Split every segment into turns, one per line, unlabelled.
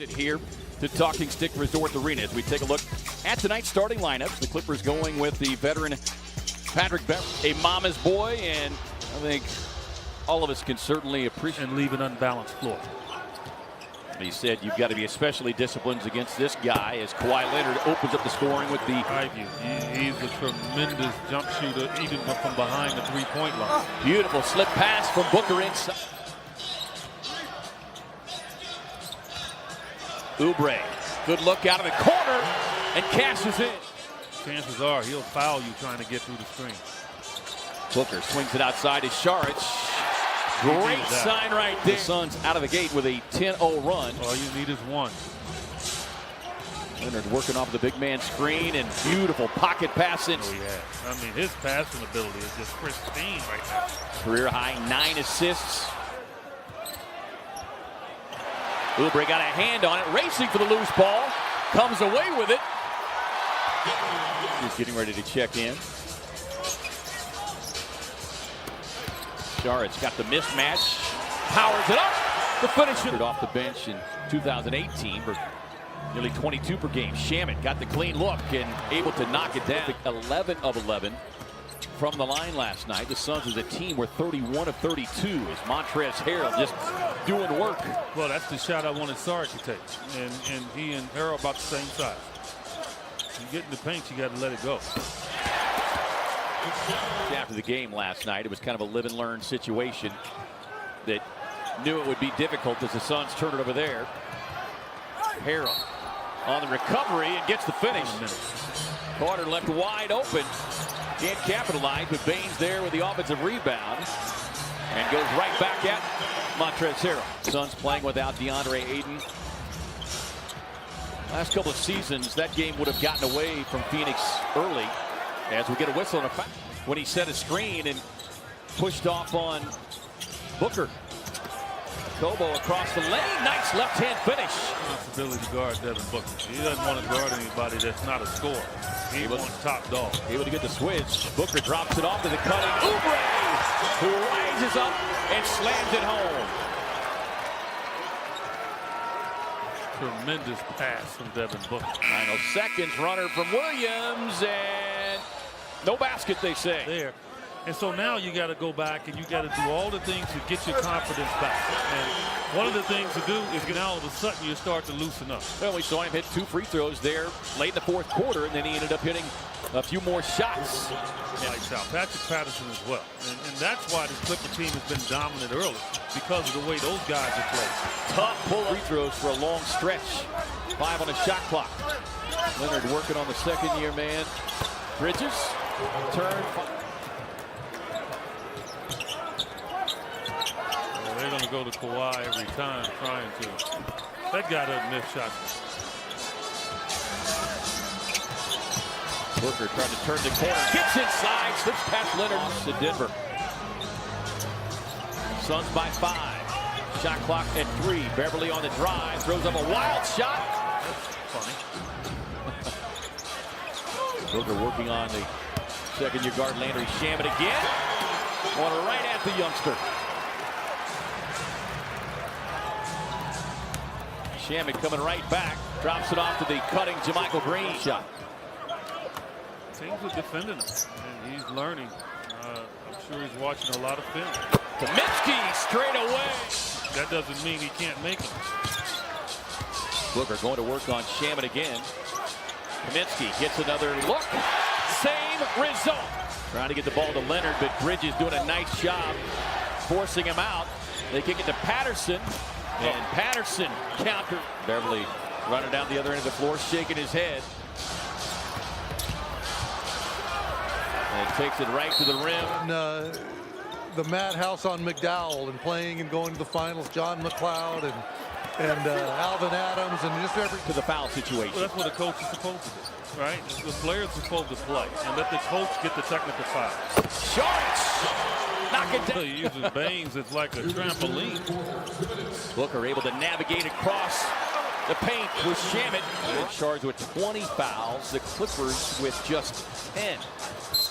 Here to Talking Stick Resort Arena as we take a look at tonight's starting lineup. The Clippers going with the veteran Patrick Beverley, a mama's boy, and I think all of us can certainly appreciate
and leave an unbalanced floor.
He said you've got to be especially disciplined against this guy as Kawhi Leonard opens up the scoring with the
He's a tremendous jump shooter, even from behind the three-point line.
Beautiful slip pass from Booker inside. Oubre, good look out of the corner and cashes in.
Chances are he'll foul you trying to get through the screen.
Booker swings it outside to Saric. Great sign right there. The Suns out of the gate with a 10-0 run.
All you need is one.
Leonard working off the big man screen and beautiful pocket passing.
Oh yeah, I mean his passing ability is just pristine right now.
Career high 9 assists. Oubre got a hand on it, racing for the loose ball, comes away with it. He's getting ready to check in. Saric got the mismatch, powers it up. The finish off the bench in 2018 for nearly 22 per game. Shamet got the clean look and able to knock it down. 11 of 11 from the line last night. The Suns as a team were 31 of 32 as Montrezl Harrell just doing work.
Well, that's the shot I wanted Saric to take. And he and Harrell about the same size. You get in the paint, you got to let it go.
After the game last night, it was kind of a live and learn situation that knew it would be difficult as the Suns turn it over there. Harrell on the recovery and gets the finish. Carter left wide open. Can't capitalize, but Baines there with the offensive rebound and goes right back at Montrezl Harrell. Suns playing without DeAndre Ayton. Last couple of seasons, that game would have gotten away from Phoenix early as we get a whistle and a foul when he set a screen and pushed off on Booker. Kobo across the lane, nice left-hand finish.
Responsibility to guard Devin Booker. He doesn't want to guard anybody that's not a scorer. He wants top dog.
Able to get the switch. Booker drops it off to the cutting Oubre, who rises up and slams it home.
Tremendous pass from Devin Booker.
Final seconds, runner from Williams, and no basket, they say.
There. And so now you got to go back and you got to do all the things to get your confidence back. And one of the things to do is get all of a sudden you start to loosen up.
Well, we saw him hit 2 free throws there late in the fourth quarter, and then he ended up hitting a few more shots.
Lights out. Patrick Patterson as well. And that's why this Clipper team has been dominant early, because of the way those guys have played.
Tough pull free throws for a long stretch. 5 on the shot clock. Leonard working on the second-year man. Bridges, turn.
They're going to go to Kawhi every time trying to. That guy doesn't miss shots.
Booker trying to turn the corner. Gets inside. Slips past Leonard to Denver. Suns by 5. Shot clock at 3. Beverley on the drive. Throws up a wild shot.
Funny.
Booker working on the second-year guard Landry Shamet again. On right at the youngster. Shamet coming right back, drops it off to the cutting JaMychal Green shot.
Teams are defending him, and he's learning. I'm sure he's watching a lot of film.
Kaminsky straight away.
That doesn't mean he can't make them.
Booker going to work on Shamet again. Kaminsky gets another look. Same result. Trying to get the ball to Leonard, but Bridges doing a nice job forcing him out. They kick it to Patterson. And Patterson counter. Beverley running down the other end of the floor, shaking his head. And takes it right to the rim.
The madhouse on McDowell and playing and going to the finals. John McLeod and Alvin Adams and just every
to the foul situation.
Well, that's what a coach is supposed to do, right? The player's supposed to play and let the coach get the technical foul.
Saric. Knock it down.
He uses Baines as like a trampoline.
Booker able to navigate across the paint with Shamet. They're charged with 20 fouls. The Clippers with just 10.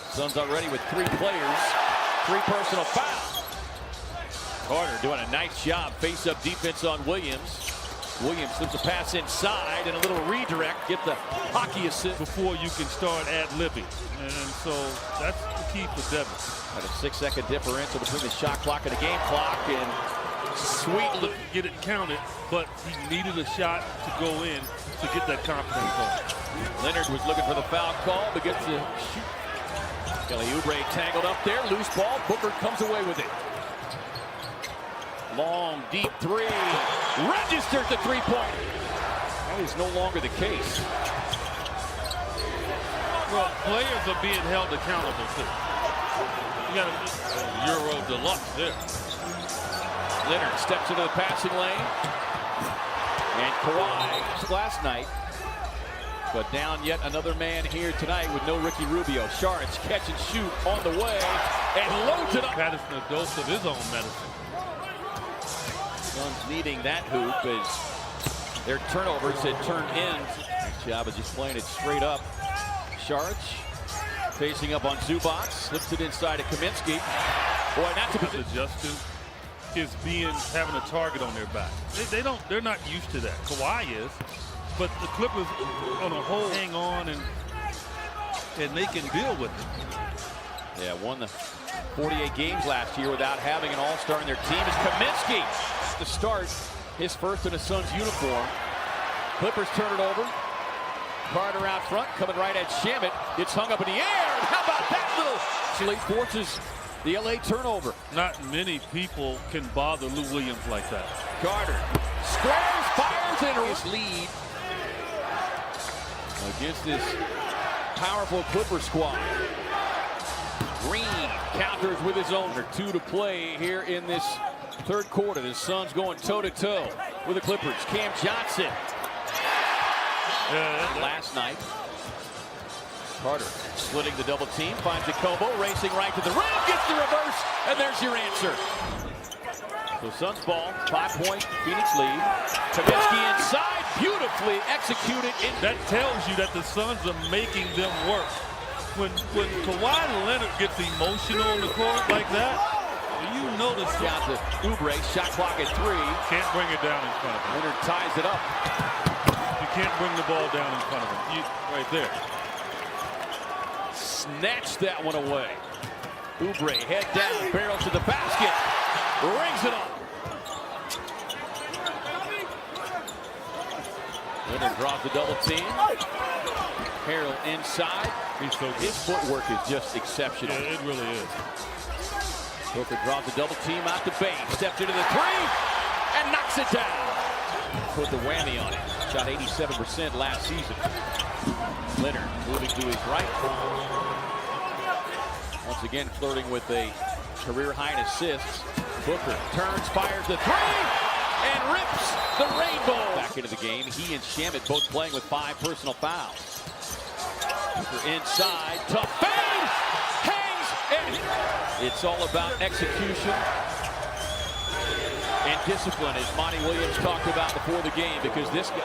Suns already with 3 players. 3 personal fouls. Carter doing a nice job. Face-up defense on Williams. Williams slips a pass inside and a little redirect. Get the hockey assist.
Before you can start ad-libbing. And so that's the key for Devin.
At a 6-second differential between the shot clock and the game clock. And sweetly
Get it counted, but he needed a shot to go in to get that confidence going.
Leonard was looking for the foul call, but gets the shoot. Kelly Oubre tangled up there. Loose ball. Booker comes away with it. Long, deep three. Registers the three-pointer. That is no longer the case.
Well, players are being held accountable too. You got a Euro deluxe there.
Leonard steps into the passing lane. And Kawhi last night. But down yet another man here tonight with no Ricky Rubio. Saric catch and shoot on the way and loads it up.
Patterson a dose of his own medicine.
Suns needing that hoop as their turnovers had turned in. Nice job of just playing it straight up. Saric facing up on Zubac, slips it inside to Kaminsky. Boy, that's a
The Justin is having a target on their back. They're not used to that. Kawhi is, but the Clippers on a whole hang on and they can deal with it.
Yeah, won the 48 games last year without having an all-star in their team. Is Kaminsky to start his first in a Suns uniform. Clippers turn it over. Carter out front, coming right at Shamet. It's hung up in the air. How about that little? Slate forces the LA turnover.
Not many people can bother Lou Williams like that.
Carter squares, fires, and his lead against this powerful Clipper squad. Green counters with his own. 2 to play here in this third quarter. The Suns going toe-to-toe with the Clippers. Cam Johnson. Last night. Carter splitting the double team, finds the Kobo, racing right to the rim, gets the reverse, and there's your answer. So Suns ball, 5-point Phoenix lead. Kaminsky inside, beautifully executed.
That tells you that the Suns are making them work. When Kawhi Leonard gets emotional on the court like that, you notice.
Down to Oubre, shot clock at 3.
Can't bring it down in front of him.
Leonard ties it up.
You can't bring the ball down in front of him. Right there.
Snatched that one away. Oubre, head down, barrel to the basket. Rings it up. Leonard draws the double team. Harrell inside.
He's so good.
His footwork is just exceptional.
Yeah, it really is.
Booker draws the double team out the base. Steps into the 3 and knocks it down. Put the whammy on it. Shot 87% last season. Leonard moving to his right. Once again flirting with a career high in assists. Booker turns, fires the 3, and rips the rainbow. Back into the game. He and Shamet both playing with 5 personal fouls. Booker inside, tough fade, hangs, and it's all about execution and discipline, as Monty Williams talked about before the game, because this guy,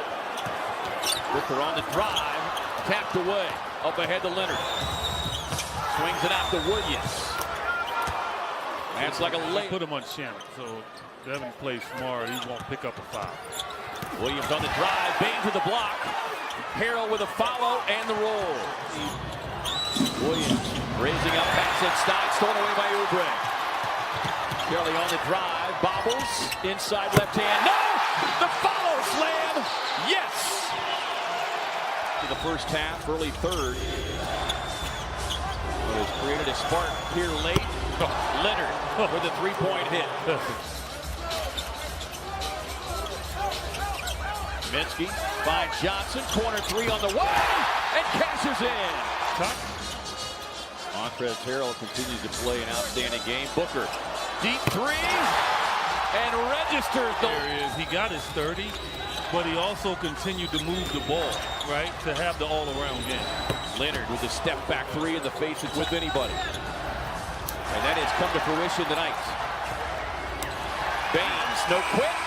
Booker on the drive, tapped away, up ahead to Leonard. Swings it out to Williams. That's like a late.
Put him on Shamet, so Devin plays smart. He won't pick up a foul.
Williams on the drive, Bain to the block. Harrell with a follow and the roll. Williams raising up, pass inside, stolen away by Oubre. Kelly on the drive, bobbles, inside left hand. No! The follow slam! Yes! In the first half, early third. It has created a spark here late. Leonard with a 3-point hit. Kaminsky finds Johnson, corner 3 on the way, and cashes in. Montrezl Harrell continues to play an outstanding game. Booker, deep 3, and registers.
There he is. He got his 30, but he also continued to move the ball, right, to have the all-around game.
Leonard with a step-back 3 in the faces with anybody. And that has come to fruition tonight. Baines, no quick.